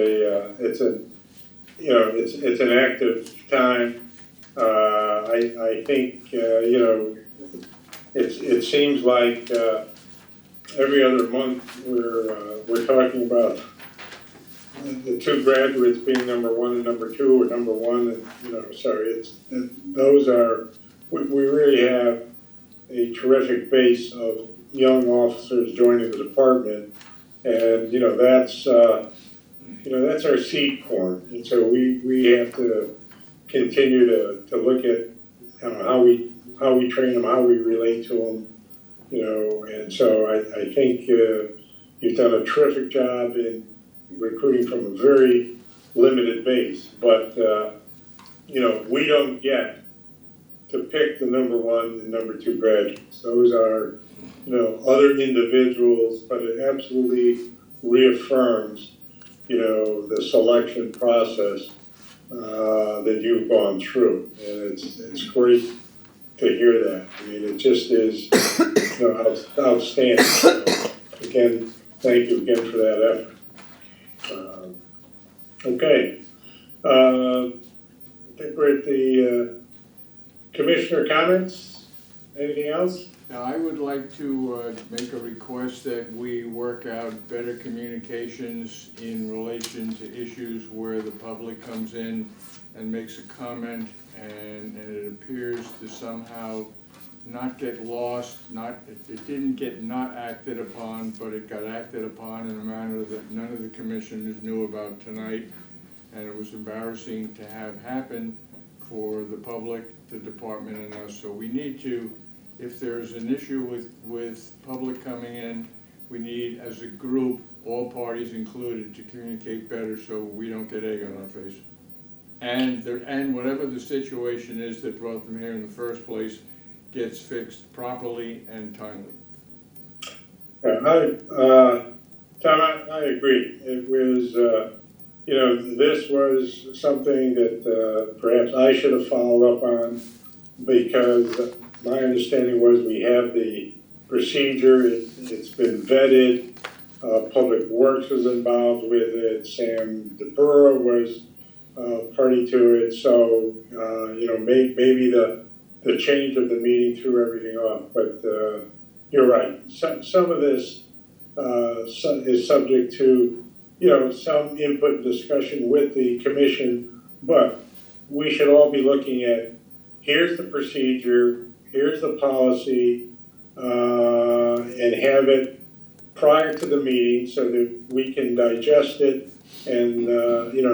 an active time. I think, it seems like, every other month we're talking about the two graduates being #1 and #2, or #1, and, we really have a terrific base of young officers joining the department, and, that's our seed corn, and so we have to continue to look at, how we train them, how we relate to them, and so I think you've done a terrific job in recruiting from a very limited base, but, we don't get to pick the #1 and #2 graduates. Those are, other individuals, but it absolutely reaffirms the selection process that you've gone through. And it's great to hear that. I mean, it just is outstanding. So, again, thank you again for that effort. Okay. I think we're at the commissioner comments. Anything else? Now, I would like to make a request that we work out better communications in relation to issues where the public comes in and makes a comment and it appears to somehow not get lost, it didn't get not acted upon, but it got acted upon in a manner that none of the commissioners knew about tonight. And it was embarrassing to have happen for the public, the department, and us. So we need to, if there's an issue with public coming in, we need, as a group, all parties included, to communicate better so we don't get egg on our face. And whatever the situation is that brought them here in the first place gets fixed properly and timely. Tom, I agree. It was, this was something that perhaps I should have followed up on, because my understanding was we have the procedure, it's been vetted, Public Works was involved with it, Sam DeBurra was party to it, so, maybe the change of the meeting threw everything off, but you're right. Some of this is subject to, some input and discussion with the commission, but we should all be looking at, here's the procedure, here's the policy, and have it prior to the meeting so that we can digest it and,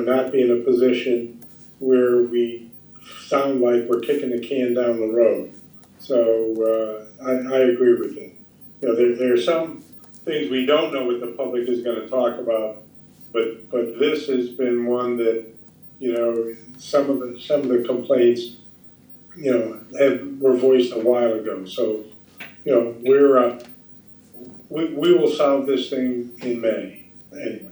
not be in a position where we sound like we're kicking the can down the road. So I agree with you. There are some things we don't know what the public is going to talk about, but this has been one that, some of the complaints, were voiced a while ago. So, we will solve this thing in May anyway.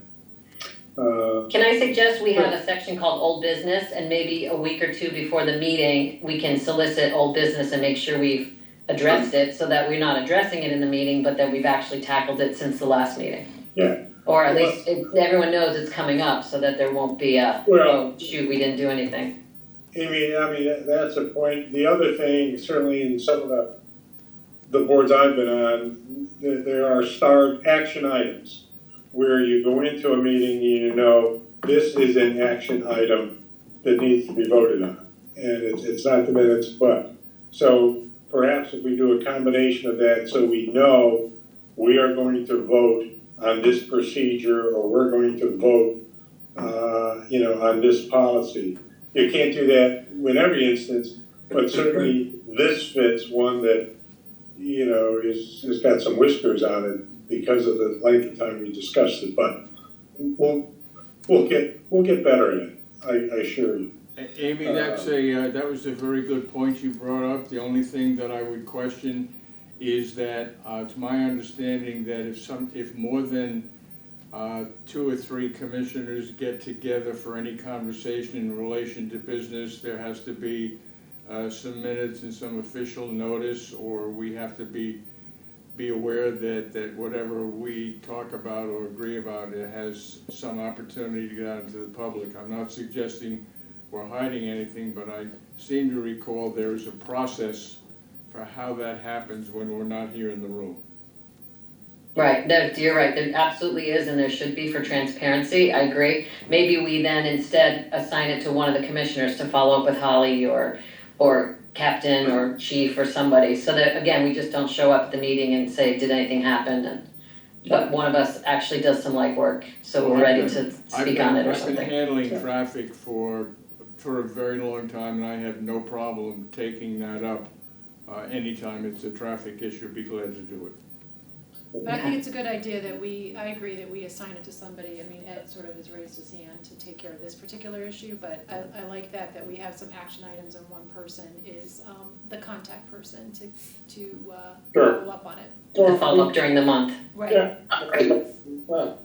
Can I suggest we have a section called old business, and maybe a week or two before the meeting, we can solicit old business and make sure we've addressed it, so that we're not addressing it in the meeting, but that we've actually tackled it since the last meeting. Yeah. Or at least everyone knows it's coming up, so that there won't be oh shoot, we didn't do anything. Amy, that's a point. The other thing, certainly in some of the boards I've been on, there are starred action items where you go into a meeting and this is an action item that needs to be voted on. And it's not the minutes, but. So perhaps if we do a combination of that, so we know we are going to vote on this procedure, or we're going to vote, on this policy. You can't do that in every instance, but certainly this fits one that, has got some whiskers on it because of the length of time we discussed it. But we'll get better at it. I assure you. Amy, that was a very good point you brought up. The only thing that I would question is that it's my understanding that if more than 2 or 3 commissioners get together for any conversation in relation to business, there has to be some minutes and some official notice, or we have to be aware that whatever we talk about or agree about, it has some opportunity to get out into the public. I'm not suggesting we're hiding anything, but I seem to recall there is a process for how that happens when we're not here in the room. Right, no, you're right, there absolutely is, and there should be for transparency, I agree. Maybe we then instead assign it to one of the commissioners to follow up with Holly or captain or chief or somebody, so that, again, we just don't show up at the meeting and say, did anything happen? But one of us actually does some legwork, so we're ready to speak on it or something. I've been handling traffic for a very long time, and I have no problem taking that up anytime it's a traffic issue. Be glad to do it. But I think it's a good idea that I agree that we assign it to somebody. I mean, Ed sort of has raised his hand to take care of this particular issue, but I like that we have some action items and one person is the contact person to follow up on it. To follow up during the month. Right. Yeah. Well,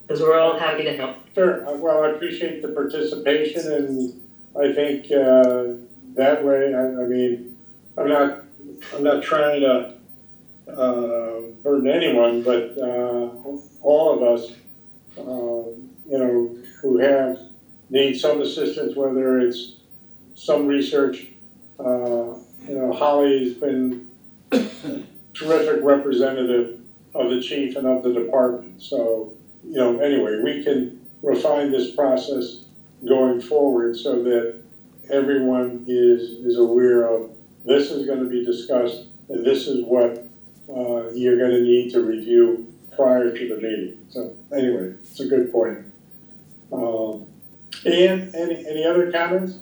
because we're all happy to help. Sure, well, I appreciate the participation, and I think, that way, I mean, I'm not trying to, burden anyone, but, all of us, you know, who need some assistance, whether it's some research, you know, Holly's been terrific representative of the chief and of the department, so, you know, anyway, we can refine this process going forward so that everyone is aware of this is gonna be discussed and this is what you're gonna need to review prior to the meeting. So anyway, it's a good point. And any other comments?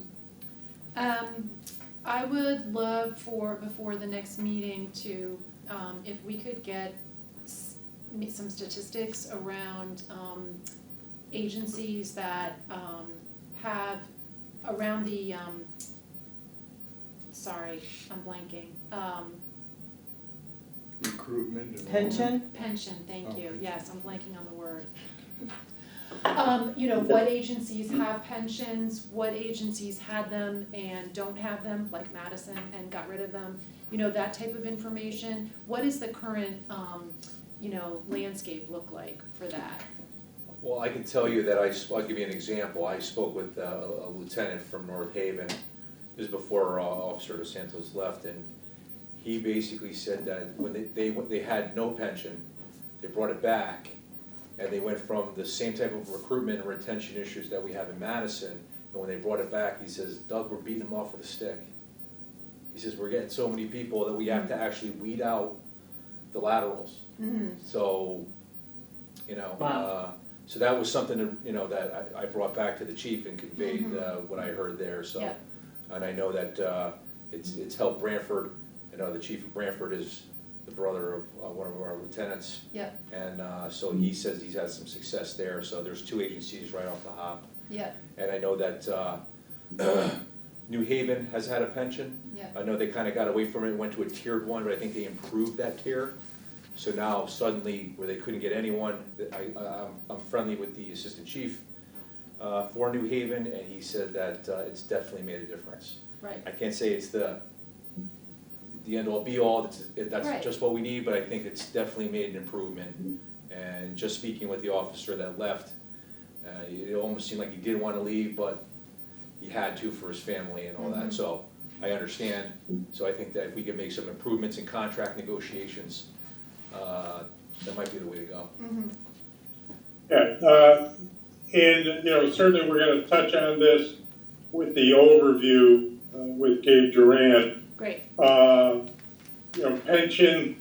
I would love for, before the next meeting to, if we could get some statistics around, agencies that, have around the, sorry, I'm blanking, Recruitment and. Pension? pension, thank you, Oh, yes, I'm blanking on the word. You know, what agencies have pensions, what agencies had them and don't have them, like Madison, and got rid of them, you know, that type of information. What is the current, you know, landscape look like for that? Well, I can tell you that I'll give you an example. I spoke with a lieutenant from North Haven. This is before Officer DeSantos left, and he basically said that when they had no pension, they brought it back, and they went from the same type of recruitment and retention issues that we have in Madison, and when they brought it back, he says, Doug, we're beating them off with a stick. He says, we're getting so many people that we have to actually weed out the laterals. Mm-hmm. So, you know, Wow. so that was something that, you know, that I brought back to the chief and conveyed what I heard there, so. Yeah. And I know that it's helped Branford. I know the chief of Branford is the brother of one of our lieutenants. Yep. And so he says he's had some success there, so there's 2 agencies right off the hop. Yep. And I know that New Haven has had a pension. Yep. I know they kind of got away from it and went to a tiered one, but I think they improved that tier. So now suddenly, where they couldn't get anyone, I'm friendly with the assistant chief for New Haven, and he said that it's definitely made a difference. Right. I can't say it's the end all be all, that's Right. just what we need, but I think it's definitely made an improvement. And just speaking with the officer that left, it almost seemed like he didn't want to leave, but he had to for his family and all that, so I understand. So I think that if we can make some improvements in contract negotiations, that might be the way to go. Mm-hmm. Yeah, and, you know, certainly we're gonna touch on this with the overview with Gabe Duran. Great. You know, pension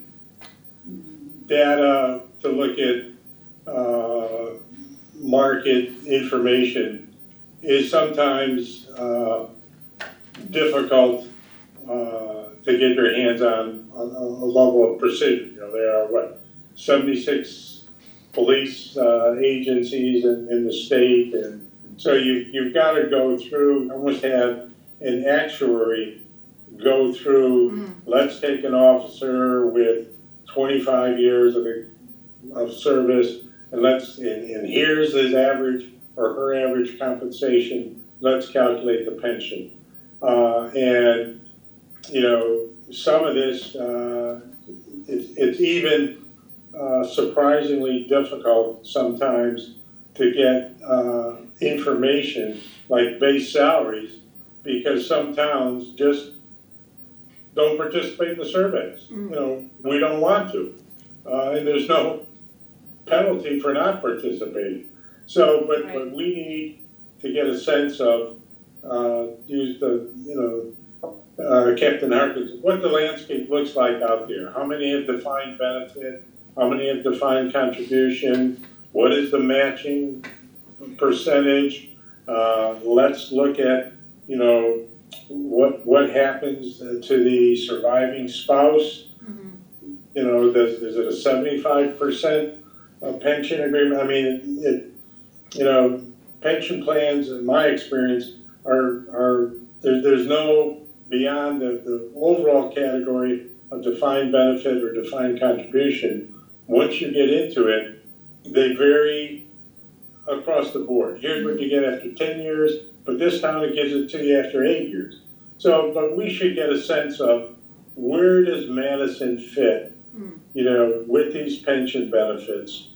data to look at market information is sometimes difficult to get your hands on a level of precision. You know, there are 76 police agencies in the state, and so you've got to go through, almost have an actuary go through, let's take an officer with 25 years of service, and here's his average or her average compensation, let's calculate the pension. And, you know, some of this, it's even surprisingly difficult sometimes to get information like base salaries, because some towns just don't participate in the surveys. You know, we don't want to, and there's no penalty for not participating. So, but we need to get a sense of, use the, you know, Captain Harkins, what the landscape looks like out there. How many have defined benefit? How many have defined contribution? What is the matching percentage? Let's look at, you know, what happens to the surviving spouse. You know, is it a 75% pension agreement? I mean, you know, pension plans, in my experience, are there's no, beyond the overall category of defined benefit or defined contribution. Once you get into it, they vary across the board. Here's what you get after 10 years, but this town it gives it to you after 8 years. So, but we should get a sense of where does Madison fit, you know, with these pension benefits,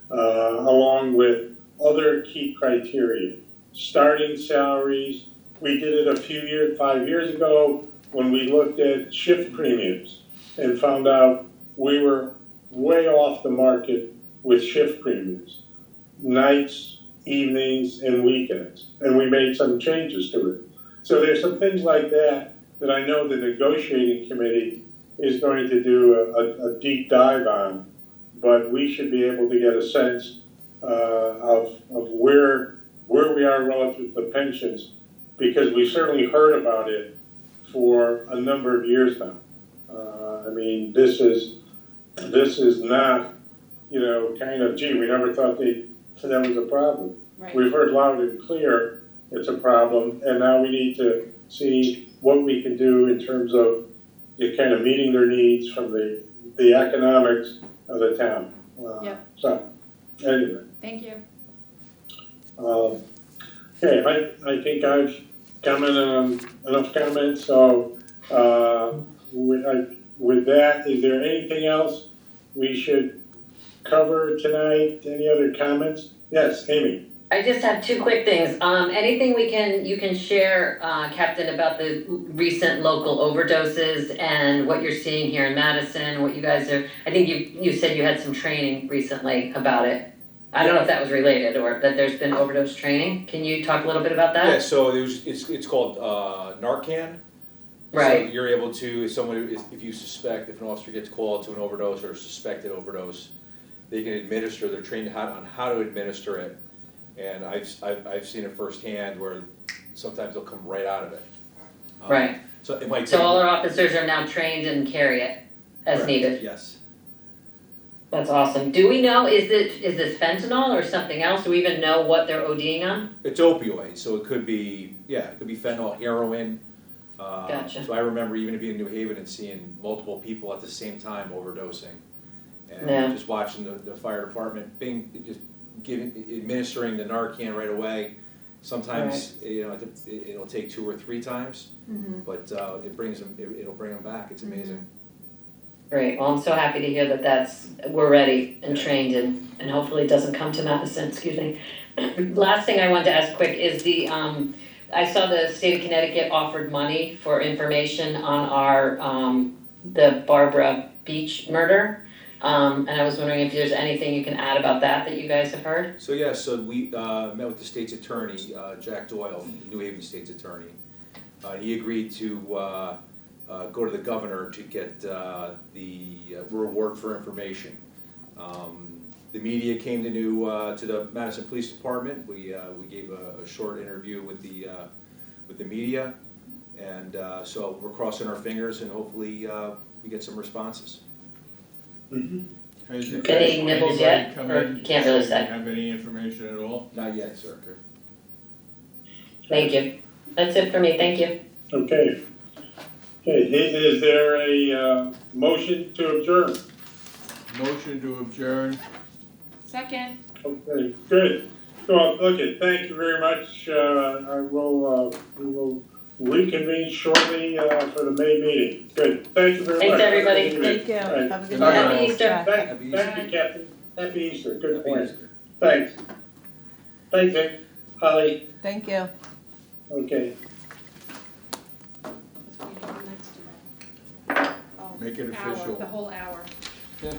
along with other key criteria. Starting salaries, we did it 5 years ago when we looked at shift premiums and found out we were way off the market with shift premiums, nights, evenings, and weekends, and we made some changes to it. So there's some things like that that I know the negotiating committee is going to do a deep dive on, but we should be able to get a sense of where we are relative to pensions, because we certainly heard about it for a number of years now. I mean, this is not, you know, kind of, gee, we never thought that was a problem. Right. We've heard loud and clear it's a problem, and now we need to see what we can do in terms of kind of meeting their needs from the economics of the town. Yep. So, anyway. Thank you. Okay, I think I've commented on enough comments, so with that, is there anything else we should cover tonight? Any other comments? Yes, Amy. I just have two quick things. Anything you can share, Captain, about the recent local overdoses and what you're seeing here in Madison, what you guys are, I think you said you had some training recently about it. I don't know if that was related or that there's been overdose training. Can you talk a little bit about that? Yeah, so it's called Narcan. Right. So you're able to, if you suspect, if an officer gets called to an overdose or a suspected overdose, they can administer, they're trained on how to administer it. And I've seen it firsthand where sometimes they'll come right out of it. Right. So it might take. So all our officers are now trained and carry it as Correct. needed. Yes. That's awesome. Do we know, is this fentanyl or something else? Do we even know what they're ODing on? It's opioids, so it could be fentanyl, heroin. Gotcha. So I remember even being in New Haven and seeing multiple people at the same time overdosing. And Yeah. just watching the fire department administering the Narcan right away. Sometimes, you know, it'll take 2 or 3 times, but it'll bring them back. It's amazing. Great, well, I'm so happy to hear that we're ready and trained and hopefully it doesn't come to Madison, excuse me. Last thing I wanted to ask quick is I saw the state of Connecticut offered money for information on the Barbara Beach murder. And I was wondering if there's anything you can add about that you guys have heard? So yeah, so we met with the state's attorney, Jack Doyle, the New Haven state's attorney. He agreed to go to the governor to get the reward for information. The media came to the Madison Police Department. We gave a short interview with the media, and so we're crossing our fingers and hopefully we get some responses. Has Any nibbles yet, anybody come or in can't really to say? have any information at all? Not yet, sir. Thank you. That's it for me, thank you. Okay. Okay, is there a motion to adjourn? Motion to adjourn. Second. Okay, good. Well, okay, thank you very much. We will reconvene shortly for the May meeting. Good, thank you very much. Thanks, everybody. Thank you. All right. Have a good Bye. night. Happy Easter. Thank you, Captain. Happy Easter, good point. Thanks. Thanks, Vic. Holly, Thank you. okay. That's what we do next to that. Make it Hour, official. the whole hour. Yeah.